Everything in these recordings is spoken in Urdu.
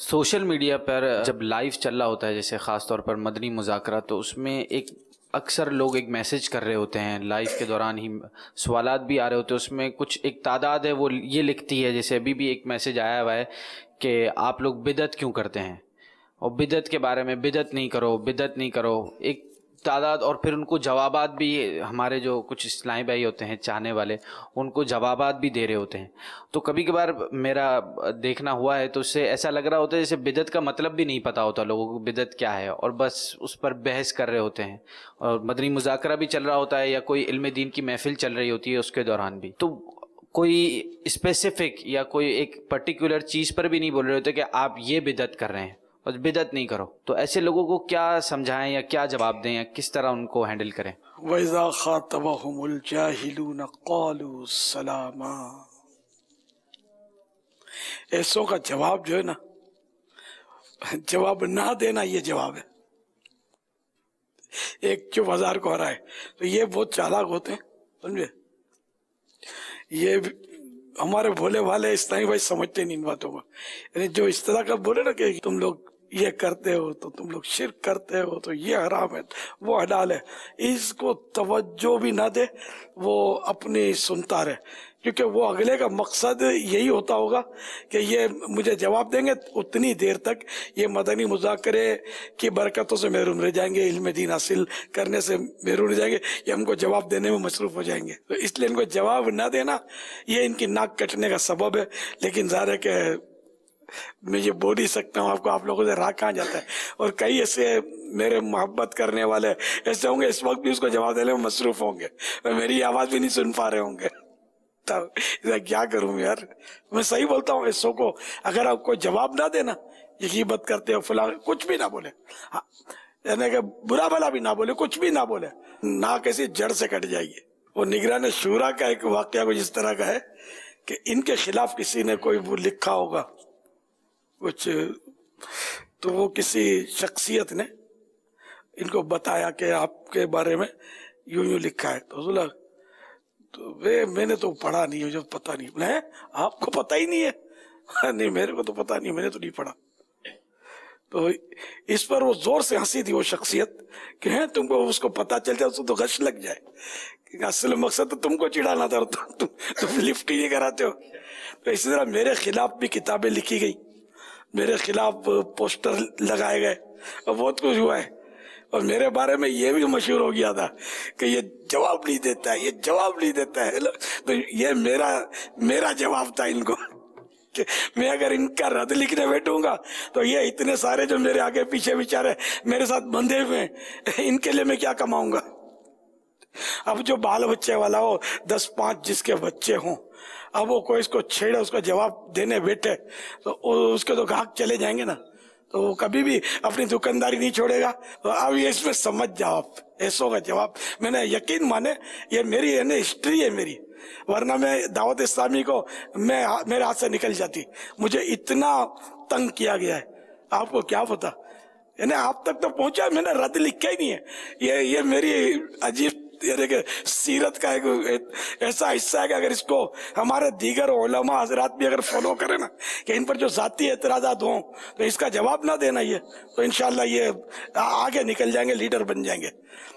سوشل میڈیا پر جب لائیو چل رہا ہوتا ہے جیسے خاص طور پر مدنی مذاکرہ، تو اس میں ایک اکثر لوگ ایک میسج کر رہے ہوتے ہیں، لائیو کے دوران ہی سوالات بھی آ رہے ہوتے ہیں، اس میں کچھ ایک تعداد ہے وہ یہ لکھتی ہے، جیسے ابھی بھی ایک میسج آیا ہوا ہے کہ آپ لوگ بدعت کیوں کرتے ہیں، اور بدعت کے بارے میں بدعت نہیں کرو، بدعت نہیں کرو، ایک تعداد. اور پھر ان کو جوابات بھی، ہمارے جو کچھ اسلامی بھائی ہوتے ہیں چاہنے والے، ان کو جوابات بھی دے رہے ہوتے ہیں. تو کبھی کبھار میرا دیکھنا ہوا ہے تو اس سے ایسا لگ رہا ہوتا ہے جیسے بدعت کا مطلب بھی نہیں پتہ ہوتا لوگوں کو بدعت کیا ہے، اور بس اس پر بحث کر رہے ہوتے ہیں. اور مدنی مذاکرہ بھی چل رہا ہوتا ہے یا کوئی علم دین کی محفل چل رہی ہوتی ہے اس کے دوران بھی، تو کوئی اسپیسیفک یا کوئی ایک پرٹیکولر چیز پر بھی نہیں بول رہے ہوتے کہ آپ یہ بدعت کر رہے ہیں اور بدعت نہیں کرو. تو ایسے لوگوں کو کیا سمجھائیں یا کیا جواب دیں یا کس طرح ان کو ہینڈل کریں؟ وَإِذَا خَاطَبَهُمُ الْجَاهِلُونَ قَالُوا سَلَامًا. ایسوں کا جواب جو ہے نا، جواب نہ دینا یہ جواب ہے. ایک جو بازار کو ہرا ہے تو یہ بہت چالاک ہوتے ہیں، سمجھے. یہ ہمارے بھولے والے اسلامی بھائی سمجھتے نہیں ان باتوں کو. یعنی جو اس طرح کا بولے نا کہ تم لوگ یہ کرتے ہو تو تم لوگ شرک کرتے ہو تو یہ حرام ہے وہ حلال ہے، اس کو توجہ بھی نہ دے، وہ اپنی سنتا رہے، کیونکہ وہ اگلے کا مقصد یہی ہوتا ہوگا کہ یہ مجھے جواب دیں گے، اتنی دیر تک یہ مدنی مذاکرے کی برکتوں سے محروم رہ جائیں گے، علم دین حاصل کرنے سے محروم رہ جائیں گے، یہ ہم کو جواب دینے میں مصروف ہو جائیں گے. تو اس لیے ان کو جواب نہ دینا یہ ان کی ناک کٹنے کا سبب ہے. لیکن ظاہر ہے کہ میں یہ بول ہی سکتا ہوں آپ لوگوں سے راہ کہاں جاتا ہے. اور کئی ایسے میرے محبت کرنے والے ایسے ہوں گے اس وقت بھی اس کو جواب دینے میں مصروف ہوں گے، میری آواز بھی نہیں سن پا رہے ہوں گے. کیا کروں یار، میں صحیح بولتا ہوں. ایسوں کو اگر آپ کو جواب نہ دینا، یہ غیبت کرتے ہو فلاں، کچھ بھی نہ بولے، یعنی کہ برا بھلا بھی نہ بولے، کچھ بھی نہ بولے، نہ کسی جڑ سے کٹ جائے گی. وہ نگران شورا کا ایک واقعہ کچھ اس طرح کا ہے کہ ان کے خلاف کسی نے کوئی وہ لکھا ہوگا کچھ، تو وہ کسی شخصیت نے ان کو بتایا کہ آپ کے بارے میں یوں یوں لکھا ہے. تو میں نے تو پڑھا نہیں، مجھے پتہ نہیں. آپ کو پتہ ہی نہیں ہے؟ نہیں میرے کو تو پتہ نہیں، میں نے تو نہیں پڑھا. تو اس پر وہ زور سے ہنسی تھی وہ شخصیت کہ تم کو اس کو پتہ چل جائے، اس کو تو غش لگ جائے. اصل مقصد تو تم کو چڑھانا تھا، تم لفٹ ہی نہیں کراتے ہو. تو اسی طرح میرے خلاف بھی کتابیں لکھی گئی، میرے خلاف پوسٹر لگائے گئے اور بہت کچھ ہوا ہے. اور میرے بارے میں یہ بھی مشہور ہو گیا تھا کہ یہ جواب نہیں دیتا ہے، یہ جواب نہیں دیتا ہے. تو یہ میرا جواب تھا ان کو کہ میں اگر ان کا رد لکھنے بیٹھوں گا تو یہ اتنے سارے جو میرے آگے پیچھے بیچارے میرے ساتھ بندھے ہوئے ہیں، ان کے لیے میں کیا کماؤں گا. اب جو بال بچے والا ہو، 10-5 جس کے بچے ہوں، اب وہ کوئی اس کو چھیڑے، اس کو جواب دینے بیٹھے تو اس کے تو گاہک چلے جائیں گے نا، تو وہ کبھی بھی اپنی دکانداری نہیں چھوڑے گا. اب یہ اس میں سمجھ جاؤ آپ، ایسوں کا جواب میں نے یقین مانے یہ میری ہسٹری ہے میری، ورنہ میں دعوت اسلامی کو میرے ہاتھ سے نکل جاتی. مجھے اتنا تنگ کیا گیا ہے، آپ کو کیا پتا. یعنی آپ تک تو پہنچا، میں نے رد لکھا ہی نہیں ہے. یہ میری عجیب یعنی کہ سیرت کا ایک ایسا حصہ ہے کہ اگر اس کو ہمارے دیگر علماء حضرات بھی اگر فالو کریں نا کہ ان پر جو ذاتی اعتراضات ہوں تو اس کا جواب نہ دینا، یہ تو انشاءاللہ یہ آگے نکل جائیں گے، لیڈر بن جائیں گے.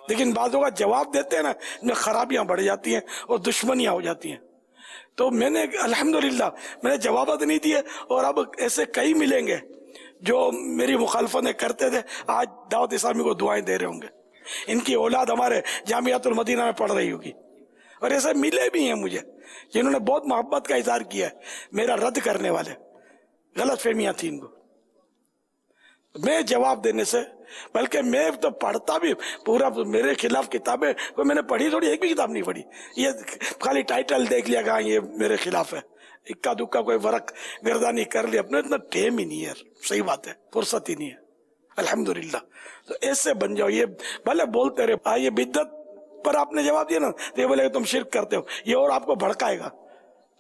لیکن بعضوں کا جواب دیتے ہیں نا، ان میں خرابیاں بڑھ جاتی ہیں اور دشمنیاں ہو جاتی ہیں. تو میں نے الحمدللہ میں نے جوابات نہیں دیے، اور اب ایسے کئی ملیں گے جو میری مخالفتیں کرتے تھے، آج دعوت اسلامی کو دعائیں دے رہے ہوں گے. ان کی اولاد ہمارے جامعۃ المدینہ میں پڑھ رہی ہوگی، اور ایسے ملے بھی ہیں مجھے جنہوں نے بہت محبت کا اظہار کیا ہے. میرا رد کرنے والے، غلط فہمیاں تھیں ان کو. میں جواب دینے سے بلکہ میں تو پڑھتا بھی پورا، میرے خلاف کتابیں کوئی میں نے پڑھی تھوڑی، ایک بھی کتاب نہیں پڑھی. یہ خالی ٹائٹل دیکھ لیا کہاں یہ میرے خلاف ہے، اکا دکا کوئی ورق گردانی کر لی. اپنے اتنا ٹائم ہی نہیں ہے، صحیح بات ہے، فرصت ہی نہیں ہے الحمدللہ. تو ایسے بن جاؤ. یہ بھلے بولتے رہے، یہ بدعت پر آپ نے جواب دیا نا تو یہ بولے کہ تم شرک کرتے ہو، یہ اور آپ کو بھڑکائے گا.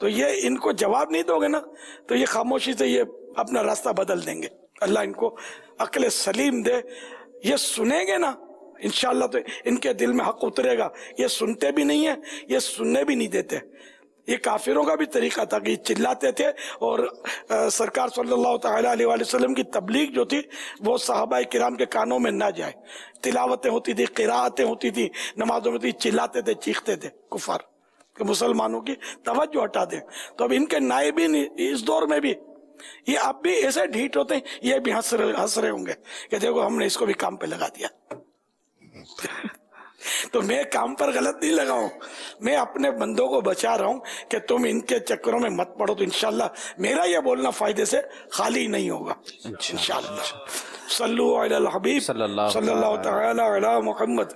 تو یہ ان کو جواب نہیں دو گے نا تو یہ خاموشی سے یہ اپنا راستہ بدل دیں گے. اللہ ان کو عقل سلیم دے. یہ سنیں گے نا انشاءاللہ تو ان کے دل میں حق اترے گا. یہ سنتے بھی نہیں ہیں، یہ سننے بھی نہیں دیتے. یہ کافروں کا بھی طریقہ تھا کہ چلاتے تھے، اور سرکار صلی اللہ تعالیٰ علیہ وآلہ وسلم کی تبلیغ جو تھی وہ صحابہ کرام کے کانوں میں نہ جائے. تلاوتیں ہوتی تھی، قراءتیں ہوتی تھی، نمازوں میں چلاتے تھے، چیختے تھے کفار کہ مسلمانوں کی توجہ ہٹا دیں. تو اب ان کے نائبین اس دور میں بھی یہ اب بھی ایسے ڈھیٹ ہوتے ہیں، یہ بھی ہنس رہے ہوں گے کہ دیکھو ہم نے اس کو بھی کام پہ لگا دیا. تو میں کام پر غلط نہیں لگاؤں، میں اپنے بندوں کو بچا رہا ہوں کہ تم ان کے چکروں میں مت پڑو. تو انشاءاللہ میرا یہ بولنا فائدے سے خالی نہیں ہوگا انشاءاللہ. صلو علی الحبیب صلی اللہ تعالی علی محمد.